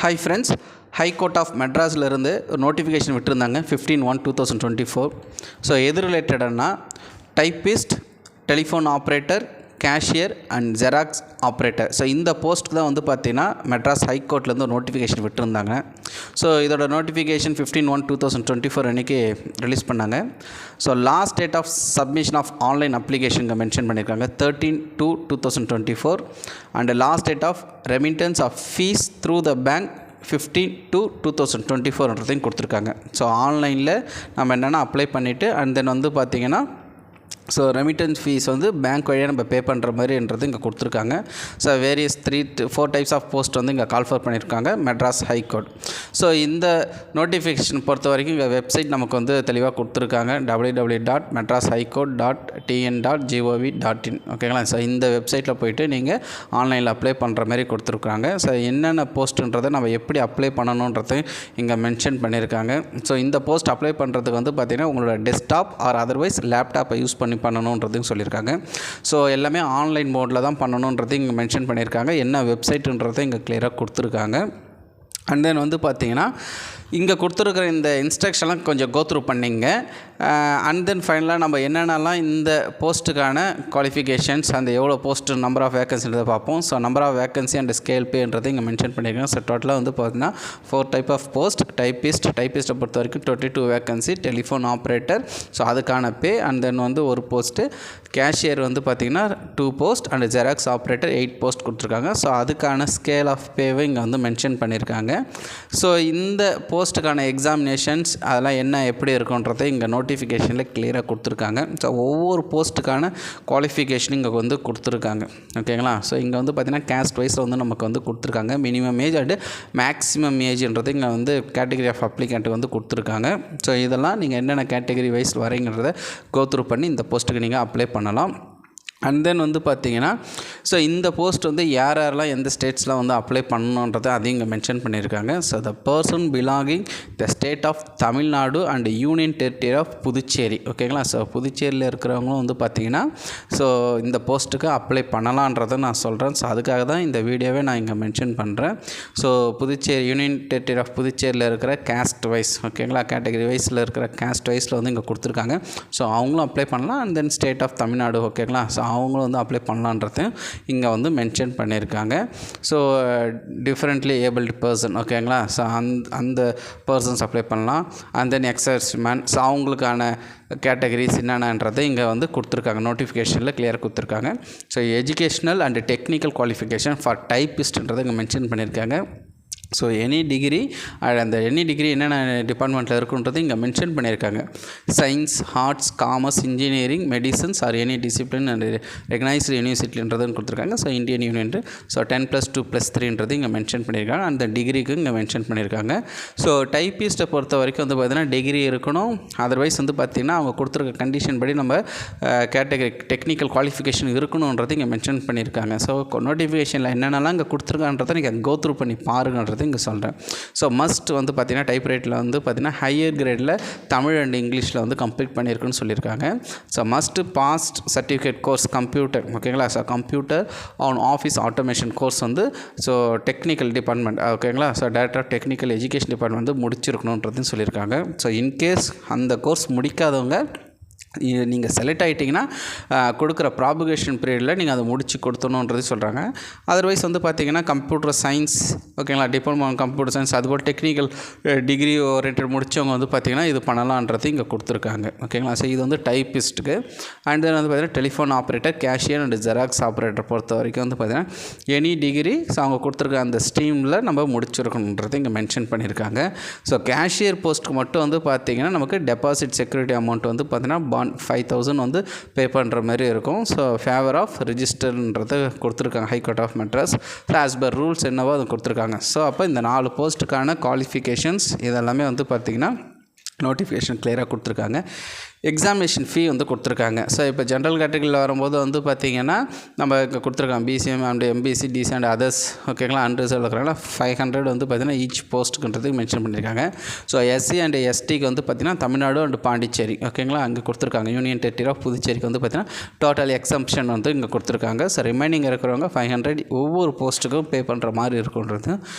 Hi friends, high court of மெட்ராஸிலிருந்து ஒரு notification விட்டுருந்தாங்க 15/1/2024. ஸோ எது ரிலேட்டடானா typist, telephone operator, cashier and xerox operator. So இந்த போஸ்ட்டுக்கு தான் வந்து பார்த்திங்கன்னா மெட்ராஸ் ஹைகோர்ட்லேருந்து ஒரு நோட்டிஃபிகேஷன் விட்டுருந்தாங்க. ஸோ இதோட நோட்டிஃபிகேஷன் 15/1/2024 அன்றைக்கி ரிலீஸ் பண்ணாங்க. So last date of submission of online அப்ளிகேஷனுக்கு மென்ஷன் பண்ணியிருக்காங்க 13/2/2024 and last date of remittance of fees through the bank 15/2/2024 கொடுத்துருக்காங்க. ஸோ ஆன்லைனில் நம்ம என்னென்னா அப்ளை பண்ணிவிட்டு அண்ட் தென் வந்து பார்த்திங்கன்னா ஸோ ரெமிட்டன்ஸ் ஃபீஸ் வந்து பேங்க் வழியாக நம்ம பே பண்ணுற மாதிரின்றது இங்கே கொடுத்துருக்காங்க. So various 3-4 types of post வந்து இங்கே கால்ஃபர் பண்ணியிருக்காங்க மெட்ராஸ் ஹைகோர்ட். ஸோ இந்த நோட்டிஃபிகேஷன் பொறுத்த வரைக்கும் இங்கே வெப்சைட் நமக்கு வந்து தெளிவாக கொடுத்துருக்காங்க www.madrashighcourt.tn.gov.in. ஓகேங்களா. ஸோ இந்த வெப்சைட்டில் போய்ட்டு நீங்கள் ஆன்லைனில் அப்ளை பண்ணுற மாதிரி கொடுத்துருக்காங்க. ஸோ என்னென்ன போஸ்ட்டுன்றதை நம்ம எப்படி அப்ளை பண்ணணுன்றது இங்கே மென்ஷன் பண்ணியிருக்காங்க. ஸோ இந்த போஸ்ட் அப்ளை பண்ணுறதுக்கு வந்து பார்த்திங்கன்னா உங்களோட டெஸ்க்டாப் ஆர் அதர்வைஸ் லேப்டாப்பை யூஸ் பண்ணணுன்றதையும் சொல்லியிருக்காங்க. ஸோ எல்லாமே ஆன்லைன் மோடில் தான் பண்ணணுன்றது இங்கே மென்ஷன் பண்ணியிருக்காங்க. என்ன வெப்சைட்டுன்றதை இங்கே கிளியராக கொடுத்துருக்காங்க. அண்ட் தென் வந்து பார்த்திங்கன்னா இங்கே கொடுத்துருக்குற இந்த இன்ஸ்ட்ரக்ஷன்லாம் கொஞ்சம் கோத்ரூ பண்ணிங்க. அண்ட் தென் ஃபைனலாக நம்ம என்னென்னலாம் இந்த போஸ்ட்டுக்கான குவாலிஃபிகேஷன்ஸ் அந்த எவ்வளோ போஸ்ட்டு நம்பர் ஆஃப் வேக்கன்சின்றதை பார்ப்போம். So number of vacancy and scale பேன்றது இங்கே மென்ஷன் பண்ணியிருக்காங்க. ஸோ டோட்டலாக வந்து பார்த்தீங்கன்னா 4 டைப் ஆஃப் போஸ்ட். டைப்பிஸ்ட்டை பொறுத்த வரைக்கும் 22 வேக்கன்சி. டெலிஃபோன் ஆப்ரேட்டர், ஸோ அதுக்கான பே அண்ட் தென் வந்து ஒரு போஸ்ட்டு. கேஷியர் வந்து பார்த்திங்கன்னா 2 post and xerox operator 8 post கொடுத்துருக்காங்க. ஸோ அதுக்கான ஸ்கேல் ஆஃப் பேவை இங்கே வந்து மென்ஷன் பண்ணியிருக்காங்க. ஸோ இந்த போஸ்ட்டுக்கான எக்ஸாமினேஷன்ஸ் அதெல்லாம் என்ன எப்படி இருக்குன்றதை இங்கே நோட்டிஃபிகேஷனில் கிளியராக கொடுத்துருக்காங்க. ஸோ ஒவ்வொரு போஸ்ட்டுக்கான குவாலிஃபிகேஷன் இங்கே வந்து கொடுத்துருக்காங்க. ஓகேங்களா. ஸோ இங்கே வந்து பார்த்திங்கன்னா கேஸ்ட் வைஸில் வந்து நமக்கு வந்து கொடுத்துருக்காங்க. மினிமம் ஏஜ் அண்டு மேக்ஸிமம் ஏஜ்ன்றது இங்கே வந்து கேட்டகரி ஆஃப் அப்ளிகண்ட்டு வந்து கொடுத்துருக்காங்க. ஸோ இதெல்லாம் நீங்கள் என்னென்ன கேட்டகரி வைஸ் வரீங்கிறத கோத்ரூ பண்ணி இந்த போஸ்ட்டுக்கு நீங்கள் அப்ளை பண்ணலாம். அண்ட் தென் வந்து பார்த்திங்கன்னா ஸோ இந்த போஸ்ட் வந்து யாரெல்லாம் எந்த ஸ்டேட்ஸில் வந்து அப்ளை பண்ணணுன்றதை அதையும் இங்கே மென்ஷன் பண்ணியிருக்காங்க. So the person belonging the state of Tamil Nadu and union territory of Puducherry. ஓகேங்களா. ஸோ புதுச்சேரியில் இருக்கிறவங்களும் வந்து பார்த்திங்கன்னா ஸோ இந்த போஸ்ட்டுக்கு அப்ளை பண்ணலான்றதை நான் சொல்கிறேன். ஸோ அதுக்காக தான் இந்த வீடியோவை நான் இங்கே மென்ஷன் பண்ணுறேன். So Puducherry union territory of புதுச்சேரியில் இருக்கிற கேஸ்ட் வைஸ், ஓகேங்களா, கேட்டகரி வைஸில் இருக்கிற கேஸ்ட் வைஸில் வந்து இங்கே கொடுத்துருக்காங்க. ஸோ அவங்களும் அப்ளை பண்ணலாம். And then state of Tamil Nadu, ஓகேங்களா, ஸோ அவங்களும் வந்து அப்ளை பண்ணலான்றது இங்கே வந்து மென்ஷன் பண்ணியிருக்காங்க. ஸோ டிஃப்ரெண்ட்லி ஏபிள்டு பர்சன், ஓகேங்களா, ஸோ அந்த பர்சன்ஸ் அப்ளை பண்ணலாம். அண்ட் தென் எக்ஸர்ஸ்மேன், ஸோ அவங்களுக்கான கேட்டகரிஸ் என்னென்னன்றதை இங்கே வந்து கொடுத்துருக்காங்க. நோட்டிஃபிகேஷனில் கிளியராக கொடுத்துருக்காங்க. So educational and technical qualification for டைப்பிஸ்ட்ன்றதை இங்கே மென்ஷன் பண்ணியிருக்காங்க. ஸோ எனி டிகிரி அந்த எனி டிகிரி என்னென்ன டிபார்ட்மெண்ட்டில் இருக்குன்றது இங்கே மென்ஷன் பண்ணியிருக்காங்க. Science, arts, commerce, engineering, medicines or any discipline and recognised யூனிவர்சிட்டின்றதுன்னு கொடுத்துருக்காங்க. So Indian union. ஸோ 10+2+3ன்றது இங்கே மென்ஷன் பண்ணியிருக்காங்க. அந்த டிகிரிக்கு இங்கே மென்ஷன் பண்ணியிருக்காங்க. ஸோ டைப்பிஸ்ட்டை பொறுத்த வரைக்கும் வந்து பார்த்திங்கன்னா டிகிரி இருக்கணும். அதர்வைஸ் வந்து பார்த்திங்கன்னா அவங்க கொடுத்துருக்க கண்டிஷன் படி நம்ம கேட்டகரி டெக்னிக்கல் குவாலிஃபிகேஷன் இருக்கணுன்றது இங்கே மென்ஷன் பண்ணியிருக்காங்க. ஸோ நோட்டிஃபிகேஷனில் என்னென்னலாம் இங்கே கொடுத்துருக்கான்றதை நீங்கள் கோத்ரூ பண்ணி பாருங்கன்றது இங்கே சொல்கிறேன். ஸோ மஸ்ட் வந்து பார்த்திங்கன்னா டைப் ரைட்டில் வந்து பார்த்திங்கன்னா ஹையர் கிரேடில் தமிழ் அண்ட் இங்கிலீஷில் வந்து கம்ப்ளீட் பண்ணியிருக்குன்னு சொல்லியிருக்காங்க. So must passed certificate course computer, ஓகேங்களா. So computer on office automation course வந்து ஸோ டெக்னிக்கல் டிபார்ட்மெண்ட், ஓகேங்களா, so director of technical education department வந்து முடிச்சிருக்கணுன்றதுன்னு சொல்லியிருக்காங்க. ஸோ இன்கேஸ் அந்த கோர்ஸ் முடிக்காதவங்க நீங்கள் செலக்ட் ஆகிட்டிங்கன்னா கொடுக்குற ப்ராபகேஷன் பீரியடில் நீங்கள் அதை முடித்து கொடுத்தணுன்றது சொல்கிறாங்க. அதர்வைஸ் வந்து பார்த்திங்கன்னா கம்ப்யூட்டர் சயின்ஸ், ஓகேங்களா, டிப்ளமோ கம்ப்யூட்டர் சயின்ஸ், அதுபோல் டெக்னிக்கல் டிகிரி ஓரியன்டட் முடித்தவங்க வந்து பார்த்திங்கன்னா இது பண்ணலான்றது இங்கே கொடுத்துருக்காங்க. ஓகேங்களா. ஸோ இது வந்து டைப்பிஸ்ட்டுக்கு. அண்ட் தென் வந்து பார்த்திங்கன்னா telephone operator, cashier and xerox operator பொறுத்த வரைக்கும் வந்து பார்த்திங்கன்னா எனி டிகிரி ஸோ அவங்க கொடுத்துருக்க அந்த ஸ்ட்ரீமில் நம்ம முடிச்சிருக்கணுன்றது இங்கே மென்ஷன் பண்ணியிருக்காங்க. ஸோ கேஷியர் போஸ்ட்டுக்கு மட்டும் வந்து பார்த்திங்கன்னா நமக்கு டெபாசிட் செக்யூரிட்டி அமௌண்ட் வந்து பார்த்திங்கன்னா 5,000 வந்து பே பண்ணுற மாதிரி இருக்கும். ஸோ ஃபேவர் ஆஃப் ரிஜிஸ்டர்ன்றதை கொடுத்துருக்காங்க high court of Madras. As per rules என்னவோ அது கொடுத்துருக்காங்க. ஸோ அப்போ இந்த 4 போஸ்ட்டுக்கான குவாலிஃபிகேஷன்ஸ் இதெல்லாமே வந்து பார்த்திங்கன்னா நோட்டிஃபிகேஷன் கிளியராக கொடுத்துருக்காங்க. எக்ஸாமினேஷன் ஃபீ வந்து கொடுத்துருக்காங்க. ஸோ இப்போ ஜென்ரல் கேட்டகரியில் வரும்போது வந்து பார்த்திங்கன்னா நம்ம இங்கே கொடுத்துருக்காங்க BCM and MBC DC and others ஓகேங்களா அன்ரிசர்வ் இருக்கிறாங்களா 500 வந்து பார்த்திங்கன்னா ஈச் போஸ்ட்டுன்றதுக்கு மென்ஷன் பண்ணியிருக்காங்க. ஸோ எஸ்சி அண்ட் எஸ்டிக்கு வந்து பார்த்திங்கன்னா தமிழ்நாடு அண்ட் பாண்டிச்சேரி ஓகேங்களா அங்கே கொடுத்துருக்காங்க. யூனியன் டெரிட்டரி ஆஃப் புதுச்சேரிக்கு வந்து பார்த்திங்கன்னா டோட்டல் எக்ஸம்ஷன் வந்து இங்கே கொடுத்துருக்காங்க. ஸோ ரிமைனிங் இருக்கிறவங்க 500 ஒவ்வொரு போஸ்ட்டுக்கும் பே பண்ணுற மாதிரி இருக்குன்றது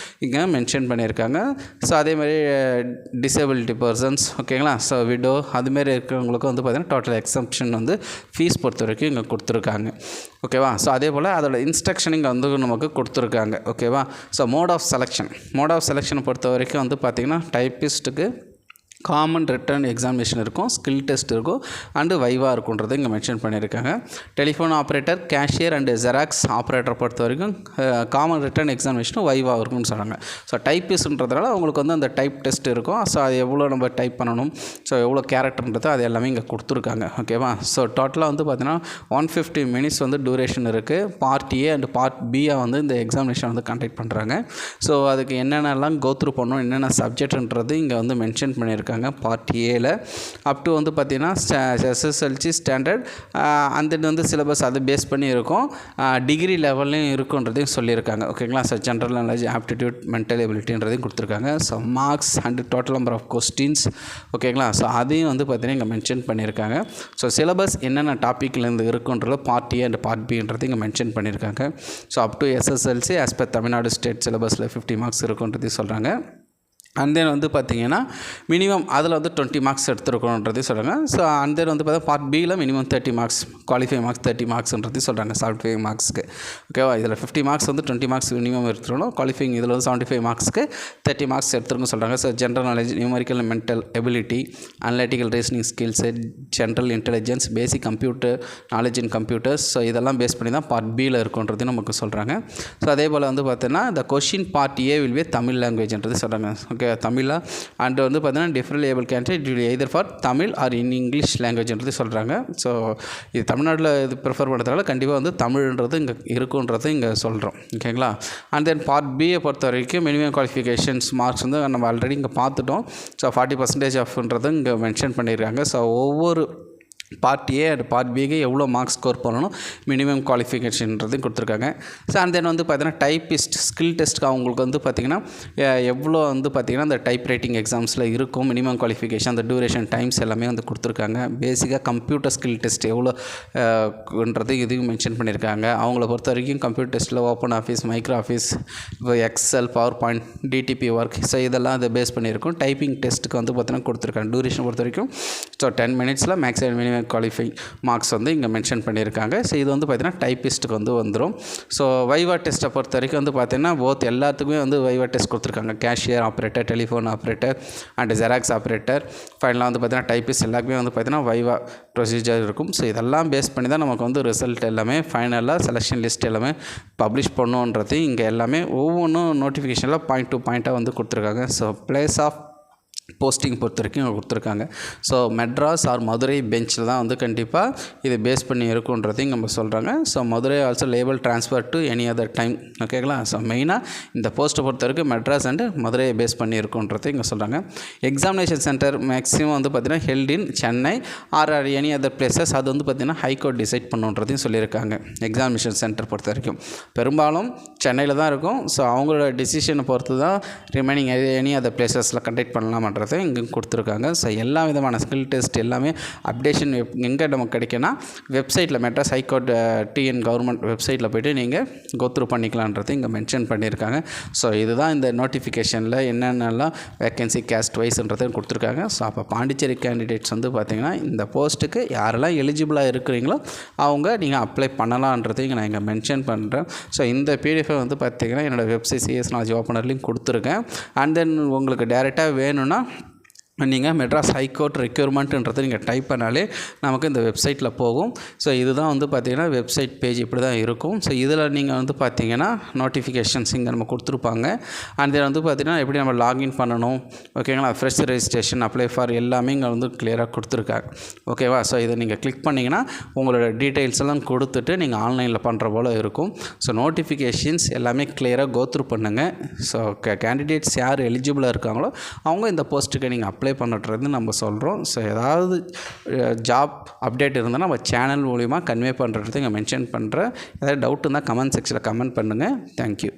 இங்கே மென்ஷன் பண்ணியிருக்காங்க. ஸோ அதேமாதிரி டிசேபிலிட்டி பர்சன்ஸ் ஓகேங்களா ஸோ விடோ அதுமாரி இருக்கிறவங்களுக்கு வந்து பார்த்திங்கன்னா டோட்டல் எக்ஸம்ஷன் வந்து ஃபீஸ் பொறுத்த வரைக்கும் இங்கே கொடுத்துருக்காங்க. ஓகேவா ஸோ அதே போல் அதோட இன்ஸ்ட்ரக்ஷன் இங்கே வந்து நமக்கு கொடுத்துருக்காங்க. ஓகேவா ஸோ மோட் ஆஃப் செலெக்ஷனை பொறுத்த வரைக்கும் வந்து பார்த்திங்கன்னா டைப்பிஸ்ட்டுக்கு காமன் ரிட்டன் எக்ஸாமினேஷன் இருக்கும், ஸ்கில் டெஸ்ட் இருக்கும் அண்டு வைவா இருக்குன்றது இங்கே மென்ஷன் பண்ணியிருக்காங்க. Telephone operator, cashier and xerox ஆப்ரேட்டரை பொறுத்த வரைக்கும் காமன் ரிட்டன் எக்ஸாமினேஷனும் வைவா இருக்கும்னு சொல்கிறாங்க. ஸோ டைப்பிஸ்ட்ன்றதுனால அவங்களுக்கு வந்து அந்த டைப் டெஸ்ட் இருக்கும். ஸோ அது எவ்வளோ நம்ம டைப் பண்ணணும், ஸோ எவ்வளோ கேரக்டர்ன்றது அது எல்லாமே இங்கே கொடுத்துருக்காங்க. ஓகேவா ஸோ டோட்டலாக வந்து பார்த்திங்கன்னா 150 மினிட்ஸ் வந்து டூரேஷன் இருக்குது. பார்ட் ஏ அண்ட் பார்ட் பியை வந்து இந்த எக்ஸாமினேஷன் வந்து கண்டக்ட் பண்ணுறாங்க. ஸோ அதுக்கு என்னென்னலாம் கோத்ரூ பண்ணணும், என்னென்ன சப்ஜெக்ட்ன்றது இங்கே வந்து மென்ஷன் பண்ணியிருக்காங்க. பார்ட் ஏல அப் டு வந்து பார்த்திங்கன்னா எஸ்எஸ்எல்சி ஸ்டாண்டர்ட் அந்த வந்து சிலபஸ் அதை பேஸ் பண்ணி இருக்கும், டிகிரி லெவல்லையும் இருக்குன்றதையும் சொல்லியிருக்காங்க. ஓகேங்களா so general knowledge, aptitude, mental எபிலிட்டின்றதையும் கொடுத்துருக்காங்க. So marks and total number of questions ஓகேங்களா ஸோ அதையும் வந்து பார்த்திங்கன்னா இங்கே மென்ஷன் பண்ணியிருக்காங்க. ஸோ சிலபஸ் என்னென்ன டாப்பிக்லேருந்து இருக்குன்றது பார்ட் ஏ அண்ட் பார்ட் பின்றது இங்கே மென்ஷன் பண்ணியிருக்காங்க. So up to SSLC as per Tamil Nadu state சிலபஸில் 50 மார்க்ஸ் இருக்குன்றதையும் சொல்கிறாங்க. அண்ட் தென் வந்து பார்த்திங்கன்னா மினிமம் அதில் வந்து 20 மார்க்ஸ் எடுத்துருக்கணுன்றதே சொல்கிறாங்க. ஸோ அண்ட் தென் வந்து பார்த்தா பார்ட் பியில் மினிமம் 30 மார்க்ஸ், குவாலிஃபை மார்க்ஸ் 30 மார்க்ஸ்ன்றது சொல்கிறாங்க 75 மார்க்ஸ்க்கு. ஓகேவா இதில் 50 மார்க்ஸ் வந்து 20 மார்க்ஸ் மினிமம் எடுத்துக்கணும், குவாலிஃபைங் இதில் வந்து 75 மார்க்ஸ்க்கு 30 மார்க்ஸ் எடுத்துருக்குன்னு சொல்கிறாங்க. So general knowledge, numerical mental ability, analytical reasoning skills, general intelligence, basic computer knowledge in computers, so இதெல்லாம் பேஸ் பண்ணி தான் பார்ட் பியில் இருக்குன்றது நமக்கு சொல்கிறாங்க. ஸோ அதே போல் வந்து பார்த்தீங்கன்னா இந்த question part A will be Tamil லாங்குவேஜ்ன்றது சொல்கிறாங்க. ஓகே தமிழா அண்ட் வந்து பார்த்தீங்கன்னா different able candidate either for Tamil or in English லாங்குவேஜ்ன்றது சொல்கிறாங்க. ஸோ இது தமிழ்நாட்டில் இது ப்ரிஃபர் பண்ணுறதுனால கண்டிப்பாக வந்து தமிழ்ன்றது இங்கே இருக்குன்றது இங்கே சொல்கிறோம். ஓகேங்களா அண்ட் தென் பார்ட் பியை பொறுத்த வரைக்கும் மினிமம் குவாலிஃபிகேஷன்ஸ் மார்க்ஸ் வந்து நம்ம ஆல்ரெடி இங்கே பார்த்துட்டோம். ஸோ 40% ஆஃப்ன்றது இங்கே மென்ஷன் பண்ணியிருக்காங்க. ஸோ ஒவ்வொரு பார்ட் ஏ அண்ட் பார்ட் பிக்கு எவ்வளோ மார்க்ஸ் ஸ்கோர் பண்ணணும், மினிமம் குவாலிஃபிகேஷன்ன்றதையும் கொடுத்துருக்காங்க. ஸோ அண்ட் தென் வந்து பார்த்தீங்கன்னா டைப்பிஸ்ட் ஸ்கில் டெஸ்ட்டுக்கு அவங்களுக்கு வந்து பார்த்திங்கன்னா எவ்வளோ வந்து பார்த்திங்கன்னா அந்த டைப் ரைட்டிங் எக்ஸாம்ஸில் இருக்கும், மினிமம் குவாலிஃபிகேஷன், அந்த டூரேஷன் டைம்ஸ் எல்லாமே வந்து கொடுத்துருக்காங்க. பேசிக்காக கம்ப்யூட்டர் ஸ்கில் டெஸ்ட் எவ்வளோன்றது இதையும் மென்ஷன் பண்ணியிருக்காங்க. அவங்கள பொறுத்த வரைக்கும் கம்ப்யூட்டர் டெஸ்ட்டில் ஓப்பன் ஆஃபீஸ், மைக்ரோ ஆஃபீஸ், இப்போ excel, power point, DTP work, so இதெல்லாம் அதை பேஸ் பண்ணியிருக்கும். டைப்பிங் டெஸ்ட்டுக்கு வந்து பார்த்திங்கன்னா கொடுத்துருக்காங்க. டூரேஷன் பொறுத்த வரைக்கும் ஸோ 10 மினிட்ஸில் மேக்ஸிமம் மினிமம் குவாலிஃபை மார்க்ஸ் வந்து இங்கே மென்ஷன் பண்ணியிருக்காங்க. ஸோ இது வந்து பார்த்திங்கன்னா டைப்பிஸ்ட்டுக்கு வந்து வந்துடும். ஸோ வைவா டெஸ்ட்டை பொறுத்த வரைக்கும் வந்து பார்த்திங்கன்னா போத் எல்லாத்துக்குமே வந்து வைவா டெஸ்ட் கொடுத்துருக்காங்க. Cashier operator, telephone operator and xerox operator, ஃபைனலாக வந்து பார்த்திங்கன்னா டைப்பிஸ்ட் எல்லாருக்குமே வந்து பார்த்திங்கன்னா வைவா ப்ரொசீஜர் இருக்கும். ஸோ இதெல்லாம் பேஸ் பண்ணி தான் நமக்கு வந்து ரிசல்ட் எல்லாமே ஃபைனலாக செலெக்ஷன் லிஸ்ட் எல்லாமே பப்ளிஷ் பண்ணுன்றது இங்கே எல்லாமே ஒவ்வொன்றும் நோட்டிஃபிகேஷனில் பாயிண்ட் டு பாயிண்ட்டாக வந்து கொடுத்துருக்காங்க. ஸோ பிளேஸ் ஆஃப் போஸ்டிங் பொறுத்த வரைக்கும் கொடுத்துருக்காங்க. ஸோ மெட்ராஸ் ஆர் மதுரை பெஞ்சில் தான் வந்து கண்டிப்பாக இது பேஸ் பண்ணி இருக்குன்றதையும் நம்ம சொல்கிறாங்க. So Madurai also label transfer to any other time. ஓகேங்களா ஸோ மெயினாக இந்த போஸ்ட்டை பொறுத்த வரைக்கும் மெட்ராஸ் அண்டு மதுரையை பேஸ் பண்ணி இருக்குன்றதை இங்கே சொல்கிறாங்க. எக்ஸாமினேஷன் சென்டர் மேக்ஸிமம் வந்து பார்த்திங்கன்னா held in Chennai or any other places, அது வந்து பார்த்திங்கன்னா ஹைகோர்ட் டிசைட் பண்ணுன்றதையும் சொல்லியிருக்காங்க. எக்ஸாமினேஷன் சென்டர் பொறுத்த வரைக்கும் பெரும்பாலும் சென்னையில் தான் இருக்கும். ஸோ அவங்களோட டிசிஷனை பொறுத்து தான் ரிமைனிங் எனி அதர் பிளேசஸில் கண்டக்ட் பண்ணலாம் இங்கே கொடுத்துருக்காங்க. ஸோ எல்லா விதமான ஸ்கில் டெஸ்ட் எல்லாமே அப்டேஷன் எங்கே நமக்கு கிடைக்குன்னா வெப்சைட்டில் மெட்ராஸ் ஹைகோர்ட் டிஎன் கவர்மெண்ட் வெப்சைட்டில் போய்ட்டு நீங்கள் கோத்ரூ பண்ணிக்கலான்றது இங்கே மென்ஷன் பண்ணியிருக்காங்க. ஸோ இதுதான் இந்த நோட்டிஃபிகேஷனில் என்னென்னலாம் வேக்கன்சி கேஸ்ட் வைஸ்ன்றதை கொடுத்துருக்காங்க. ஸோ அப்போ பாண்டிச்சேரி கேண்டிடேட்ஸ் வந்து பார்த்திங்கன்னா இந்த போஸ்ட்டுக்கு யாரெல்லாம் எலிஜிபிளாக இருக்கிறீங்களோ அவங்க நீங்கள் அப்ளை பண்ணலான்றது இங்கே நான் இங்கே மென்ஷன் பண்ணுறேன். ஸோ இந்த பிடிஎஃபை வந்து பார்த்திங்கன்னா என்னோடய வெப்சைட் சிஎஸ் நாலேஜ் ஓப்பனர்லையும் கொடுத்துருக்கேன். அண்ட் தென் உங்களுக்கு டேரெக்டாக வேணும்னா நீங்கள் மெட்ராஸ் ஹைகோர்ட் ரெக்யூர்மெண்ட்டுன்றதை நீங்கள் டைப் பண்ணாலே நமக்கு இந்த வெப்சைட்டில் போகும். ஸோ இதுதான் வந்து பார்த்திங்கன்னா வெப்சைட் பேஜ் இப்படி தான் இருக்கும். ஸோ இதில் நீங்கள் வந்து பார்த்திங்கன்னா நோட்டிஃபிகேஷன்ஸ் இங்கே நம்ம கொடுத்துருப்பாங்க. அண்ட் இதில் வந்து பார்த்திங்கன்னா எப்படி நம்ம லாகின் பண்ணணும், ஓகேங்களா, ஃப்ரெஷ் ரெஜிஸ்ட்ரேஷன், அப்ளை ஃபார் எல்லாமே இங்கே வந்து கிளியராக கொடுத்துருக்காங்க. ஓகேவா ஸோ இதை நீங்கள் கிளிக் பண்ணிங்கன்னா உங்களோட டீட்டெயில்ஸ் எல்லாம் கொடுத்துட்டு நீங்கள் ஆன்லைனில் பண்ணுற போல் இருக்கும். ஸோ நோட்டிஃபிகேஷன்ஸ் எல்லாமே கிளியராக கோத்ரூ பண்ணுங்கள். ஸோ கேண்டிடேட்ஸ் யார் எலிஜிபிளாக இருக்காங்களோ அவங்க இந்த போஸ்ட்டுக்கு நீங்கள் அப்ளை பண்ணுறது நம்ம சொல்கிறோம். ஸோ ஏதாவது ஜாப் அப்டேட் இருந்தால் நம்ம சேனல் மூலிமா கன்வே பண்ணுறது இங்கே மென்ஷன் பண்ணுறேன். ஏதாவது டவுட் இருந்தால் கமெண்ட் செக்ஷனில் கமெண்ட் பண்ணுங்கள். தேங்க்யூ.